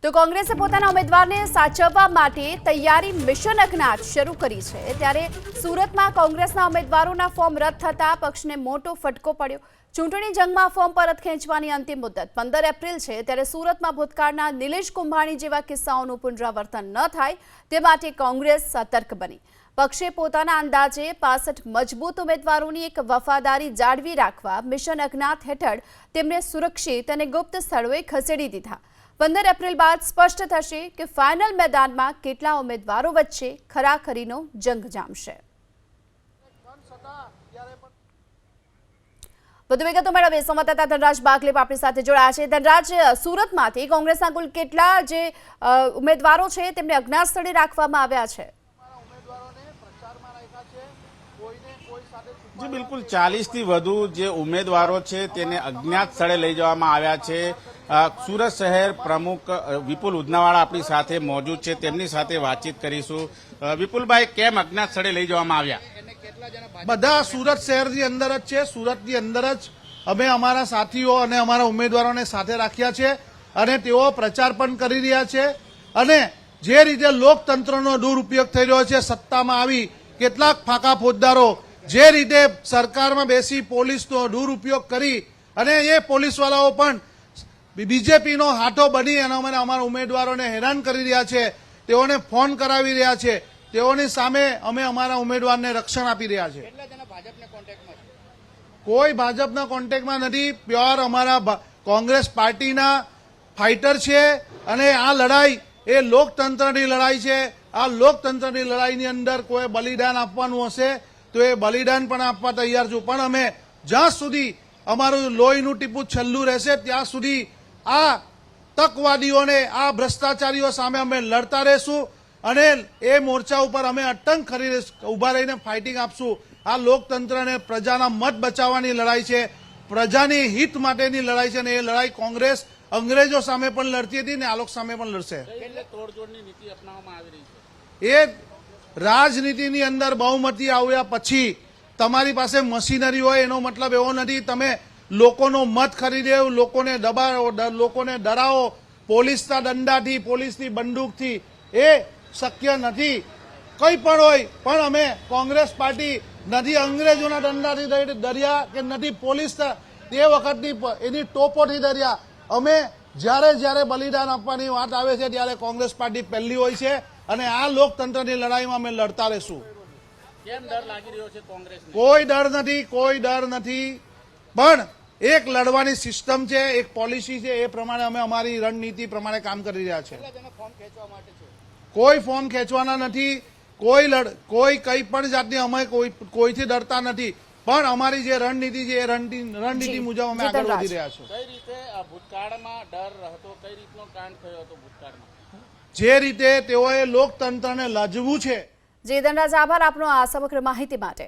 તો કોંગ્રેસે પોતાના ઉમેદવારને સાચવવા માટે તૈયારી મિશન અજ્ઞાત શરૂ કરી છે। ત્યારે સુરતમાં કોંગ્રેસના ઉમેદવારોના ફોર્મ રદ થતા પક્ષને મોટો ફટકો પડ્યો। ચૂંટણી જંગમાં ફોર્મ પરત ખેંચવાની અંતિમ મુદત 15 એપ્રિલ છે। ત્યારે સુરતમાં ભૂતકાળના નિલેશ કુંભાણી જેવા કિસ્સાઓનું પુનરાવર્તન ન થાય તે માટે કોંગ્રેસ સતર્ક બની। પક્ષે પોતાના અંદાજે 65 મજબૂત ઉમેદવારોની એક વફાદારી જાળવી રાખવા મિશન અજ્ઞાત હેઠળ તેમને સુરક્ષિત અને ગુપ્ત સ્થળોએ ખસેડી દીધા। 15 એપ્રિલ બાદ સ્પષ્ટ થશે કે ફાઇનલ मैदाનમાં કેટલા ઉમેદવારો વચ્ચે ખરાખરીનો જંગ જામશે। વધુ વિગતો મેળવીએ સંવાદદાતા ધનરાજ બાગલેપ આપણી સાથે જોડાયા છે। ધનરાજ, સુરતમાંથી કોંગ્રેસના કુલ કેટલા જે ઉમેદવારો છે તેમને અજ્ઞાત સ્થળે રાખવામાં આવ્યા છે? जी बिल्कुल 40 થી વધુ જે ઉમેદવારો છે તેને અજ્ઞાત સ્થળે લઈ જવામાં આવ્યા છે। સુરત શહેર પ્રમુખ વિપુલ ઉધનાવાળા આપણી સાથે મોજૂદ છે, તેમની સાથે વાતચીત કરીશું। વિપુલભાઈ, કેમ અજ્ઞાત સ્થળે લઈ જવામાં આવ્યા? બધા સુરત શહેરની અંદર જ છે। સુરતની અંદર જ અમે અમારા સાથીઓ અને અમારા ઉમેદવારોને સાથે રાખ્યા છે અને તેઓ પ્રચાર પણ કરી રહ્યા છે। અને જે રીતે લોકતંત્રનો દુરુપયોગ થઈ રહ્યો છે, સત્તામાં આવી કેટલાક ફાકા ફોજદારો જે રીતે સરકારમાં બેસી પોલીસનો દુરુપયોગ કરી અને એ પોલીસવાળાઓ પણ બીજેપીનો હાથો બની અને અમારા ઉમેદવારોને હેરાન કરી રહ્યા છે, તેઓને ફોન કરાવી રહ્યા છે, તેઓની સામે અમે અમારા ઉમેદવારને રક્ષણ આપી રહ્યા છે। કોઈ ભાજપના કોન્ટેક્ટમાં નથી, પ્યોર અમારા કોંગ્રેસ પાર્ટીના ફાઇટર છે અને આ લડાઈ એ લોકતંત્રની લડાઈ છે। આ લોકતંત્રની લડાઈની અંદર કોઈ બલિદાન આપવાનું હશે તો એ બલિદાન પણ આપવા તૈયાર છું, પણ અમે જ્યાં સુધી અમારું લોહીનું ટીપું છેલ્લું રહેશે ત્યાં સુધી આ તકવાદીઓને, આ ભ્રષ્ટાચારીઓ સામે અમે લડતા રહેશું અને એ મોરચા ઉપર અમે અટંગ કરી ઉભા રહીને ફાઇટિંગ આપશું। આ લોકતંત્રને પ્રજાના મત બચાવવાની લડાઈ છે, પ્રજાની હિત માટેની લડાઈ છે અને એ લડાઈ કોંગ્રેસ અંગ્રેજો સામે પણ લડતી હતી ને આ લોકો સામે પણ લડશે। એ રાજનીતિની અંદર બહુમતી આવ્યા પછી તમારી પાસે મશીનરી હોય એનો મતલબ એવો નથી તમે લોકોનો મત ખરીદે, લોકોને દબાવો, લોકોને ડરાવો પોલીસના દંડાથી, પોલીસની બંદૂકથી। એ શક્ય નથી। કંઈ પણ હોય, પણ અમે કોંગ્રેસ પાર્ટી નથી અંગ્રેજોના દંડાથી ડર્યા કે નથી પોલીસના તે વખતની એની ટોપોથી ડર્યા। અમે જ્યારે બલિદાન આપવાની વાત આવે છે ત્યારે કોંગ્રેસ પાર્ટી પહેલી હોય છે અને આ લોકતંત્રની લડાઈમાં અમે લડતા રહેશું। કેમ ડર લાગી રહ્યો છે કોંગ્રેસને? કોઈ ડર નથી, કોઈ ડર નથી, પણ એક લડવાની સિસ્ટમ છે, એક પોલિસી છે, એ પ્રમાણે અમે અમારી રણનીતિ પ્રમાણે કામ કરી રહ્યા છે। કોઈ ફોર્મ ખેંચવાના નથી, કોઈ કઈ પણ જાતની અમે કોઈથી ડરતા નથી, પણ અમારી જે રણનીતિ છે એ રણનીતિ મુજબ અમે આગળ વધી રહ્યા છીએ। કઈ રીતે ભૂતકાળમાં ડર હતો, કઈ રીતનો કાંડ થયો હતો ભૂતકાળમાં? જે રીતે તેઓએ લોકતંત્રને લજવું છે। જી ધનરાજ, આભાર આપનો આ સમગ્ર માહિતી માટે।